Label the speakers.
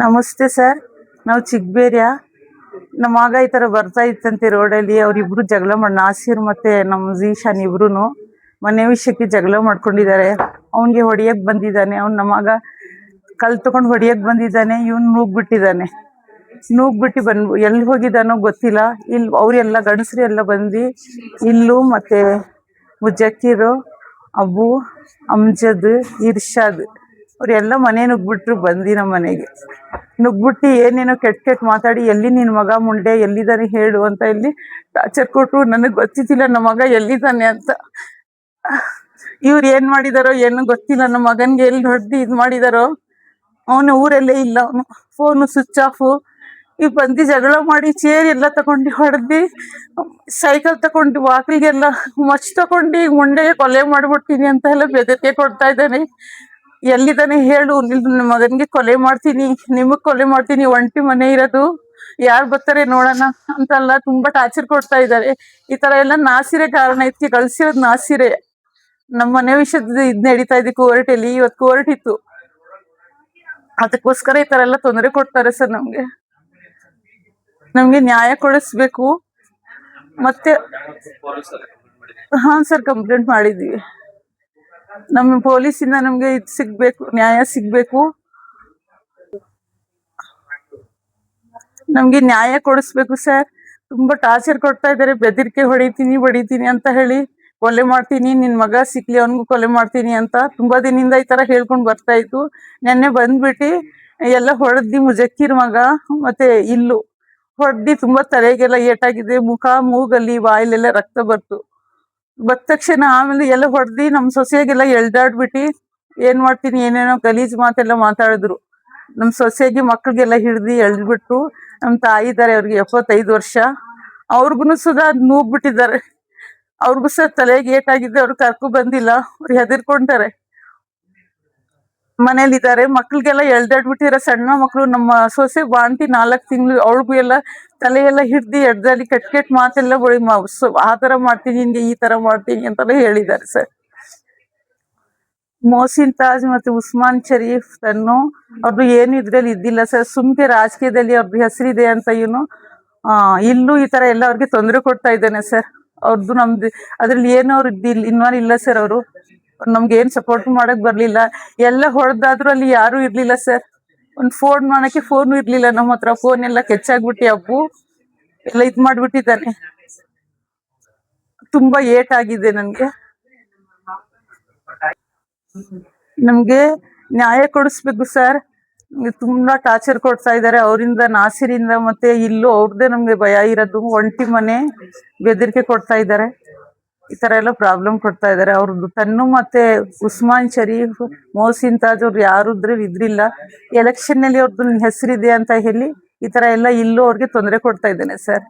Speaker 1: ನಮಸ್ತೆ ಸರ್, ನಾವು ಚಿಕ್ಕಬೇರಿಯ. ನಮ್ಮ ಮಗ ಈ ಥರ ಬರ್ತಾ ಇತ್ತಂತೆ ರೋಡಲ್ಲಿ. ಅವರಿಬ್ರು ಜಗಳ ಮಾಡಿ, ನಾಸಿರ್ ಮತ್ತೆ ನಮ್ಮ ಜೀಶಾನ್ ಇಬ್ರು ಮನೆ ವಿಷಯಕ್ಕೆ ಜಗಳ ಮಾಡ್ಕೊಂಡಿದ್ದಾರೆ. ಅವನಿಗೆ ಹೊಡಿಯಕ್ಕೆ ಬಂದಿದ್ದಾನೆ. ನಮ್ಮ ಮಗ ಕಲ್ ತಗೊಂಡು ಹೊಡಿಯಕ್ಕೆ ಬಂದಿದ್ದಾನೆ. ಇವನು ನೂಗ್ಬಿಟ್ಟಿದ್ದಾನೆ. ಎಲ್ಲಿ ಹೋಗಿದ್ದಾನೋ ಗೊತ್ತಿಲ್ಲ. ಇಲ್ಲಿ ಅವರೆಲ್ಲ ಗಂಡಸರು ಎಲ್ಲ ಬಂದು ಇಲ್ಲು ಮತ್ತೆ ಮುಜಕ್ಕಿರು, ಅಬು, ಅಮ್ಜದ್, ಇರ್ಷಾದ್ ಅವರೆಲ್ಲ ಮನೆ ನುಗ್ಬಿಟ್ರು. ನಮ್ಮ ಮನೆಗೆ ನುಗ್ಬಿಟ್ಟು ಏನೇನೋ ಕೆಟ್ಟ ಮಾತಾಡಿ, ಎಲ್ಲಿ ನಿನ್ನ ಮಗ ಮುಂಡೆ ಎಲ್ಲಿದ್ದಾನೆ ಹೇಳು ಅಂತ ಇಲ್ಲಿ ಟಾರ್ಚರ್ ಕೊಟ್ಟರು. ನನಗೆ ಗೊತ್ತಿದ್ದಿಲ್ಲ ನಮ್ಮ ಮಗ ಎಲ್ಲಿದ್ದಾನೆ ಅಂತ. ಇವ್ರು ಏನು ಮಾಡಿದಾರೋ ಏನೋ ಗೊತ್ತಿಲ್ಲ. ನಮ್ಮ ಮಗನಿಗೆ ಎಲ್ಲಿ ಹೊಡೆದು ಇದು ಮಾಡಿದಾರೋ. ಅವನು ಊರಲ್ಲೇ ಇಲ್ಲ. ಅವನು ಫೋನು ಸ್ವಿಚ್ ಆಫು. ಈ ಬಂದು ಜಗಳ ಮಾಡಿ ಚೇರ್ ಎಲ್ಲ ತಗೊಂಡು ಹೊಡೆದು, ಸೈಕಲ್ ತಗೊಂಡು ವಾಕಲ್ಗೆಲ್ಲ ಮಚ್ ತಗೊಂಡು ಮುಂಡೆಗೆ ಕೊಲೆ ಮಾಡ್ಬಿಡ್ತೀನಿ ಅಂತ ಎಲ್ಲ ಬೆದರಿಕೆ ಕೊಡ್ತಾ ಇದ್ದಾನೆ. ಎಲ್ಲಿದ್ದಾನೆ ಹೇಳು, ನನ್ನ ಮಗನಿಗೆ ಕೊಲೆ ಮಾಡ್ತೀನಿ, ನಿಮಗ್ ಕೊಲೆ ಮಾಡ್ತೀನಿ, ಒಂಟಿ ಮನೆ ಇರೋದು, ಯಾರು ಬರ್ತಾರೆ ನೋಡೋಣ ಅಂತೆಲ್ಲ ತುಂಬಾ ಟಾರ್ಚರ್ ಕೊಡ್ತಾ ಇದ್ದಾರೆ. ಈ ತರ ಎಲ್ಲ ನಾಸಿರೇ ಕಾರಣ. ಇದಕ್ಕೆ ಕಳ್ಸಿರೋದು ನಾಸಿರೇ. ನಮ್ಮ ಮನೆ ವಿಷಯದ ಇದ್ ನಡೀತಾ ಇದೆ ಕೋರ್ಟಲ್ಲಿ. ಇವತ್ತು ಕೋರ್ಟ್ ಇತ್ತು, ಅದಕ್ಕೋಸ್ಕರ ಈ ತರ ಎಲ್ಲ ತೊಂದರೆ ಕೊಡ್ತಾರೆ ಸರ್. ನಮ್ಗೆ ನ್ಯಾಯ ಕೊಡಿಸ್ಬೇಕು. ಮತ್ತೆ ಹಾ ಸರ್, ಕಂಪ್ಲೇಂಟ್ ಮಾಡಿದೀವಿ. ನಮ್ಮ ಪೊಲೀಸಿಂದ ನಮ್ಗೆ ಇದು ಸಿಗ್ಬೇಕು, ನ್ಯಾಯ ಸಿಗ್ಬೇಕು. ನಮ್ಗೆ ನ್ಯಾಯ ಕೊಡಿಸ್ಬೇಕು ಸರ್. ತುಂಬಾ ಟಾರ್ಚರ್ ಕೊಡ್ತಾ ಇದ್ದಾರೆ. ಬೆದರಿಕೆ ಹೊಡಿತೀನಿ ಅಂತ ಹೇಳಿ, ಕೊಲೆ ಮಾಡ್ತೀನಿ, ನಿನ್ ಮಗ ಸಿಕ್ಲಿ ಅವನ್ಗೂ ಕೊಲೆ ಮಾಡ್ತೀನಿ ಅಂತ ತುಂಬಾ ದಿನದಿಂದ ಈ ತರ ಹೇಳ್ಕೊಂಡ್ ಬರ್ತಾ ಇತ್ತು. ನೆನ್ನೆ ಬಂದ್ಬಿಟ್ಟು ಎಲ್ಲ ಹೊಡೆದಿ, ಮುಜಕ್ಕಿರ್ ಮಗ ಮತ್ತೆ ಇಲ್ಲು ಹೊಡೆದಿ, ತುಂಬಾ ತಲೆಗೆಲ್ಲ ಏಟಾಗಿದೆ. ಮುಖ, ಮೂಗಲ್ಲಿ, ಬಾಯಿಲೆಲ್ಲ ರಕ್ತ ಬಂದ ತಕ್ಷಣ ಆಮೇಲೆ ಎಲ್ಲ ಹೊಡೆದಿ ನಮ್ಮ ಸೊಸೆಯಾಗೆಲ್ಲ ಎಳ್ದಾಡ್ಬಿಟ್ಟು ಏನ್ ಮಾಡ್ತೀನಿ ಏನೇನೋ ಗಲೀಜ್ ಮಾತೆಲ್ಲ ಮಾತಾಡಿದ್ರು. ನಮ್ಮ ಸೊಸೆಯಾಗಿ ಮಕ್ಳಿಗೆಲ್ಲ ಹಿಡ್ದು ಎಳ್ದ್ಬಿಟ್ಟು, ನಮ್ಮ ತಾಯಿ ಇದ್ದಾರೆ, ಅವ್ರಿಗೆ 75 ವರ್ಷ, ಅವ್ರಿಗೂ ಸುಧಾ ನೂಗ್ಬಿಟ್ಟಿದ್ದಾರೆ. ಅವ್ರಿಗೂ ಸಹ ತಲೆಗೆ ಏಟಾಗಿದೆ. ಅವ್ರು ಕರ್ಕೊ ಬಂದಿಲ್ಲ, ಅವ್ರು ಹೆದರ್ಕೊಂತಾರೆ. ಮನೇಲಿದ್ದಾರೆ, ಮಕ್ಳಿಗೆಲ್ಲ ಎಳ್ದಾಡ್ಬಿಟ್ಟಿದ್ದಾರೆ. ಸಣ್ಣ ಮಕ್ಳು, ನಮ್ಮ ಸೊಸೆ ಬಾಂಟಿ 4 ತಿಂಗಳು, ಅವ್ಳಿಗೂ ಎಲ್ಲ ತಲೆಯೆಲ್ಲ ಹಿಡ್ದು ಎಡ್ದಲ್ಲಿ ಕೆಟ್ಟ ಮಾತೆಲ್ಲ ಆ ತರ ಮಾಡ್ತೀನಿ, ನಿನ್ಗೆ ಈ ತರ ಮಾಡ್ತೀನಿ ಅಂತೆಲ್ಲ ಹೇಳಿದ್ದಾರೆ ಸರ್. ಮೊಹಸಿನ್ ತಾಜ್ ಮತ್ತೆ ಉಸ್ಮಾನ್ ಶರೀಫ್ ಅವ್ರದ್ದು ಏನು ಇದ್ರಲ್ಲಿ ಇದ್ದಿಲ್ಲ ಸರ್. ಸುಮ್ಕೆ ರಾಜಕೀಯದಲ್ಲಿ ಅವ್ರದ್ದು ಹೆಸರಿದೆ ಅಂತ ಇಲ್ಲೂ ಈ ತರ ಎಲ್ಲ ಅವ್ರಿಗೆ ತೊಂದರೆ ಕೊಡ್ತಾ ಇದ್ದಾನೆ ಸರ್. ಅವ್ರದ್ದು ನಮ್ದು ಅದ್ರಲ್ಲಿ ಏನು ಅವ್ರು ಇನ್ವಾಲ್ವ್ ಇಲ್ಲ ಸರ್. ಅವರು ನಮ್ಗೆ ಏನ್ ಸಪೋರ್ಟ್ ಮಾಡಕ್ ಬರ್ಲಿಲ್ಲ. ಎಲ್ಲ ಹೊಡೆದಾದ್ರು ಅಲ್ಲಿ ಯಾರು ಇರ್ಲಿಲ್ಲ ಸರ್. ಒಂದ್ ಫೋನ್ ಮಾಡಕ್ಕೆ ಫೋನು ಇರ್ಲಿಲ್ಲ ನಮ್ಮ ಹತ್ರ. ಫೋನ್ ಎಲ್ಲ ಕೆಚ್ಚಾಗ್ಬಿಟ್ಟು ಅಬ್ಬು ಎಲ್ಲ ಇದ್ ಮಾಡ್ಬಿಟ್ಟಿದ್ದಾನೆ. ತುಂಬಾ ಏಟಾಗಿದೆ ನನ್ಗೆ. ನಮ್ಗೆ ನ್ಯಾಯ ಕೊಡಿಸ್ಬೇಕು ಸರ್. ತುಂಬಾ ಟಾರ್ಚರ್ ಕೊಡ್ತಾ ಇದ್ದಾರೆ ಅವರಿಂದ, ನಾಸಿರಿಂದ ಮತ್ತೆ ಇಲ್ಲೂ ಅವ್ರದ್ದೇ ನಮ್ಗೆ ಭಯ ಇರೋದು. ಒಂಟಿ ಮನೆ, ಬೆದರಿಕೆ ಕೊಡ್ತಾ ಇದ್ದಾರೆ. ಈ ತರ ಎಲ್ಲ ಪ್ರಾಬ್ಲಮ್ ಕೊಡ್ತಾ ಇದ್ದಾರೆ. ಅವ್ರದ್ದು ತನ್ನು ಮತ್ತೆ ಉಸ್ಮಾನ್ ಶರೀಫ್, ಮೊಹಸಿನ್ ತಾಜ್ ಅವ್ರು ಯಾರು ಇದ್ರಿಲ್ಲ. ಎಲೆಕ್ಷನ್ ನಲ್ಲಿ ಅವ್ರದ್ದು ಹೆಸರಿದೆ ಅಂತ ಹೇಳಿ ಈ ತರ ಎಲ್ಲ ಇಲ್ಲೂ ಅವ್ರಿಗೆ ತೊಂದರೆ ಕೊಡ್ತಾ ಇದ್ದೇನೆ ಸರ್.